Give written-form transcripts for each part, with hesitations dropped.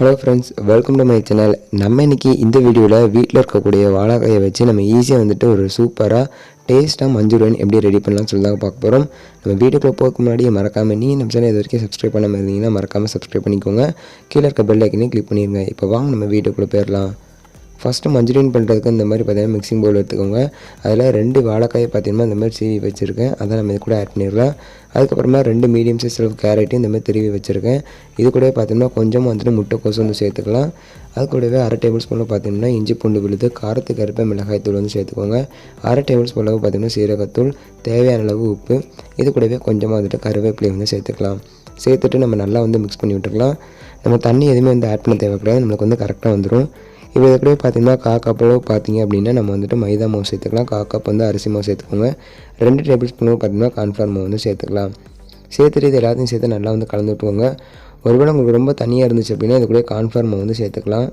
Hello friends, welcome to my channel. நம்ம இன்றைக்கி இந்த வீடியோவில் வீட்டில் இருக்கக்கூடிய வாழைக்காயை வச்சு நம்ம ஈஸியாக வந்துட்டு ஒரு சூப்பராக டேஸ்ட்டாக மஞ்சூரியன் எப்படி ரெடி பண்ணலாம்னு சொல்லி தான் பார்க்க போகிறோம். நம்ம வீடியோக்குள்ளே போகிறதுக்கு முன்னாடி மறக்காமல் நம்ம சேனல் இது வரைக்கும் சப்ஸ்கிரைப் பண்ணாமல் இருந்தீங்கன்னா மறக்காமல் சப்ஸ்கிரைப் பண்ணிக்கோங்க. கீழே இருக்க பெல் ஐக்கனையும் கிளிக் பண்ணிடுங்க. இப்போ வாங்க நம்ம வீடியோக்குள்ளே போயிடலாம். ஃபஸ்ட்டு மஞ்சூரியன் பண்ணுறதுக்கு இந்த மாதிரி பார்த்தீங்கன்னா மிக்சிங் பவுல் எடுத்துக்கோங்க. அதில் 2 வாழைக்காயை பார்த்தீங்கன்னா இந்த மாதிரி சீவி வச்சுருக்கேன். அதை நம்ம இது கூட ஆட் பண்ணிடலாம். அதுக்கப்புறமா 2 மீடியம் சைஸ் அளவு கேரட்டையும் இந்த மாதிரி திருவி வச்சுருக்கேன். இது கூட பார்த்தீங்கன்னா கொஞ்சமாக வந்துட்டு முட்டைக்கோசு வந்து சேர்த்துக்கலாம். அது கூடவே 1/2 டேபிள் ஸ்பூனில் பார்த்தீங்கன்னா இஞ்சி பூண்டு விழுது, காரத்துக்கு ஏற்ப மிளகாய் தூள் வந்து சேர்த்துக்கோங்க. 1/2 டேபிள் ஸ்பூன் அளவு பார்த்தீங்கன்னா சீரகத்தூள், தேவையான அளவு உப்பு, இது கூடவே கொஞ்சமாக வந்துட்டு கருவேப்பிலை வந்து சேர்த்துக்கலாம். சேர்த்துட்டு நம்ம நல்லா வந்து மிக்ஸ் பண்ணி விட்டுக்கலாம். நம்ம தண்ணி எதுவுமே வந்து ஆட் பண்ண தேவைப்படாது, நம்மளுக்கு வந்து கரெக்டாக வந்துடும். இப்போ இது கூட பார்த்தீங்கன்னா 1/4 கப் அளவு பார்த்தீங்க அப்படின்னா நம்ம வந்துட்டு மைதா மாவு சேர்த்துக்கலாம். 1/4 கப் வந்து அரிசி மாவு சேர்த்துக்கோங்க. 2 டேபிள் ஸ்பூன் பார்த்தீங்கன்னா கார்ன்ஃப்ளவர் மாவு வந்து சேர்த்துக்கலாம். சேர்த்துட்டு இது எல்லாத்தையும் சேர்த்து நல்லா வந்து கலந்து விட்டுக்கோங்க. ஒருவேளை உங்களுக்கு ரொம்ப தண்ணியாக இருந்துச்சு அப்படின்னா இது கூட கார்ன்ஃப்ளவர் மாவு வந்து சேர்த்துக்கலாம்.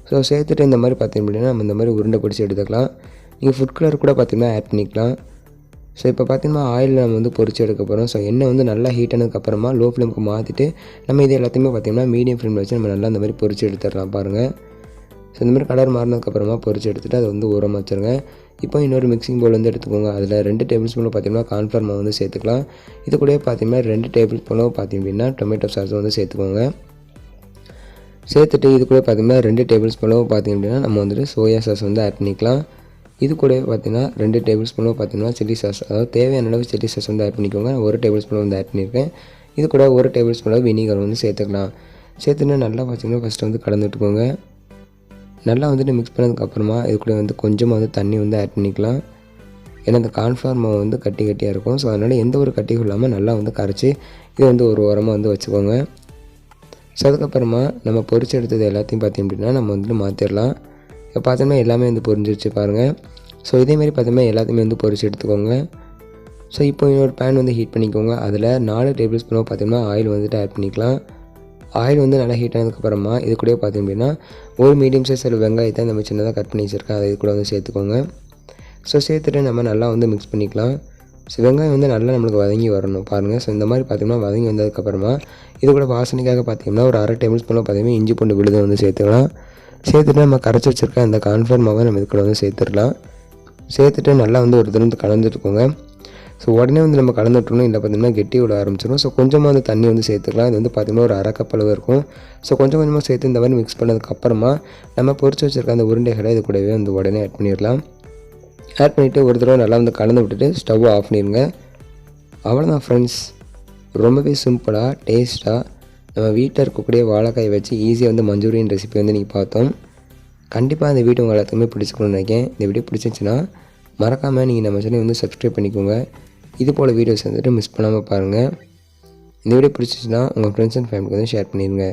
ஸோ சேர்த்துட்டு இந்த மாதிரி பார்த்தீங்க அப்படின்னா நம்ம இந்த மாதிரி உருண்டை பிடிச்சி எடுத்துக்கலாம். நீங்கள் ஃபுட் கலர் கூட பார்த்தீங்கன்னா ஆட் பண்ணிக்கலாம். ஸோ இப்போ பார்த்தீங்கன்னா ஆயிலில் நம்ம வந்து பொரிச்சு எடுக்க போகிறோம். ஸோ எண்ணெய் வந்து நல்லா ஹீட் ஆனதுக்கப்புறமா லோ ஃப்ளேமுக்கு மாற்றிட்டு நம்ம இது எல்லாத்தையுமே பார்த்தீங்கன்னா மீடியம் ஃப்ளேமில் வச்சு நம்ம நல்லா இந்த மாதிரி பொரிச்சு எடுத்துடலாம் பாருங்கள். ஸோ இந்த மாதிரி கலர் மாறினதுக்கப்புறமா பொரிச்சு எடுத்துகிட்டு அதை வந்து ஊற வச்சுருங்க. இப்போ இன்னொரு மிக்சிங் பவுல் வந்து எடுத்துக்கோங்க. அதில் 2 டேபிள் ஸ்பூனில் பார்த்தீங்கன்னா கார்ன்ஃப்ளவர் மாவு வந்து சேர்த்துக்கலாம். இது கூட பார்த்தீங்கன்னா 2 டேபிள் ஸ்பூனும் பார்த்தீங்க அப்படின்னா டொமேட்டோ சாஸ் வந்து சேர்த்துக்கோங்க. சேர்த்துட்டு இது கூட பார்த்தீங்கன்னா 2 டேபிள் ஸ்பூனும் பார்த்தீங்க அப்படின்னா நம்ம வந்துட்டு சோயா சாஸ் வந்து ஆட் பண்ணிக்கலாம். இது கூட பார்த்தீங்கன்னா 2 டேபிள் ஸ்பூனும் பார்த்தீங்கன்னா சில்லி சாஸ், அதாவது தேவையான அளவு சில்லி சாஸ் வந்து ஆட் பண்ணிக்கோங்க. 1 டேபிள் ஸ்பூன் வந்து ஆட் பண்ணியிருக்கேன். இது கூட 1 டேபிள் ஸ்பூன் வினிகர் வந்து சேர்த்துக்கலாம். சேர்த்துட்டு நல்லா பார்த்தீங்கன்னா ஃபஸ்ட்டு வந்து கலந்து விட்டுக்கோங்க. நல்லா வந்துட்டு மிக்ஸ் பண்ணதுக்கப்புறமா இது கூட வந்து கொஞ்சமாக வந்து தண்ணி வந்து ஆட் பண்ணிக்கலாம். ஏன்னா அந்த கார்ன்ஃப்ளவர் மாவு வந்து கட்டியாக இருக்கும். ஸோ அதனால் எந்த ஒரு கட்டியும் இல்லாமல் நல்லா வந்து கரைச்சி இது வந்து ஒரு ஓரமாக வந்து வச்சுக்கோங்க. ஸோ அதுக்கப்புறமா நம்ம பொரிச்சு எடுத்தது எல்லாத்தையும் பார்த்தீங்க அப்படின்னா நம்ம வந்துட்டு மாற்றிடலாம். இப்போ பார்த்தோம்னா எல்லாமே வந்து பொரிஞ்சிருச்சு பாருங்கள். ஸோ இதேமாரி பார்த்தோம்னா எல்லாத்தையுமே வந்து பொரிச்சு எடுத்துக்கோங்க. ஸோ இப்போ இன்னொரு பேன் வந்து ஹீட் பண்ணிக்கோங்க. அதில் 4 டேபிள் ஸ்பூனோ பார்த்தீங்கன்னா ஆயில் வந்துட்டு ஆட் பண்ணிக்கலாம். ஆயில் வந்து நல்லா ஹீட் ஆனதுக்கப்புறமா இது கூட பார்த்தீங்க அப்படின்னா ஒரு மீடியம் சைஸ் வெங்காயத்தை நம்ம சின்னதாக கட் பண்ணி வச்சுருக்கேன். அதை இது கூட வந்து சேர்த்துக்கோங்க. ஸோ சேர்த்துட்டு நம்ம நல்லா வந்து மிக்ஸ் பண்ணிக்கலாம். ஸோ வெங்காயம் வந்து நல்லா நம்மளுக்கு வதங்கி வரணும் பாருங்கள். ஸோ இந்த மாதிரி பார்த்தீங்கன்னா வதங்கி வந்ததுக்கப்புறமா இது கூட வாசனைக்காக பார்த்தீங்கன்னா ஒரு 1/2 டேபிள் ஸ்பூனில் பார்த்தீங்கன்னா இஞ்சி பூண்டு விழுதை வந்து சேர்த்துக்கலாம். சேர்த்துட்டு நம்ம கரைச்சி வச்சுருக்க அந்த கார்ன்ஃப்ளவர் மாவை நம்ம இது கூட வந்து சேர்த்துடலாம். சேர்த்துட்டு நல்லா வந்து ஒரு தடவை கலந்துட்டுக்கோங்க. ஸோ உடனே வந்து நம்ம கலந்து விட்டோம்னா இல்லை பார்த்தீங்கன்னா கெட்டி விட ஆரம்பிச்சிடும். ஸோ கொஞ்சமாக வந்து தண்ணி வந்து சேர்த்துக்கலாம். இது வந்து பார்த்திங்கன்னா ஒரு 1/2 கப் அளவு இருக்கும். ஸோ கொஞ்சம் கொஞ்சமாக சேர்த்து இந்த மாதிரி மிக்ஸ் பண்ணதுக்கப்புறமா நம்ம பொரிச்சு வச்சுருக்க அந்த உருண்டைகளை இது கூடவே வந்து உடனே ஆட் பண்ணிடலாம். ஆட் பண்ணிவிட்டு ஒரு தடவை நல்லா வந்து கலந்து விட்டுட்டு ஸ்டவ்வை ஆஃப் பண்ணிடுங்க. அவ்வளோதான் ஃப்ரெண்ட்ஸ், ரொம்பவே சிம்பிளாக டேஸ்ட்டாக நம்ம வீட்டில் இருக்கக்கூடிய வாழைக்காயை வச்சு ஈஸியாக வந்து மஞ்சூரியன் ரெசிபி வந்து நீங்கள் பார்த்தோம். கண்டிப்பாக இந்த வீடியோ உங்கள் எல்லாத்துக்குமே பிடிச்சிக்கணும்னு நினைக்கிறேன். இந்த வீடியோ பிடிச்சிருந்துச்சுன்னா மறக்காமல் நீங்கள் நம்ம சேனலை வந்து சப்ஸ்கிரைப் பண்ணிக்கோங்க. இது போல் வீடியோஸ் வந்துட்டு மிஸ் பண்ணாமல் பாருங்கள். இந்த வீடியோ பிடிச்சிச்சுன்னா உங்கள் ஃப்ரெண்ட்ஸ் அண்ட் ஃபேமிலிக்கு வந்து ஷேர் பண்ணிடுங்க.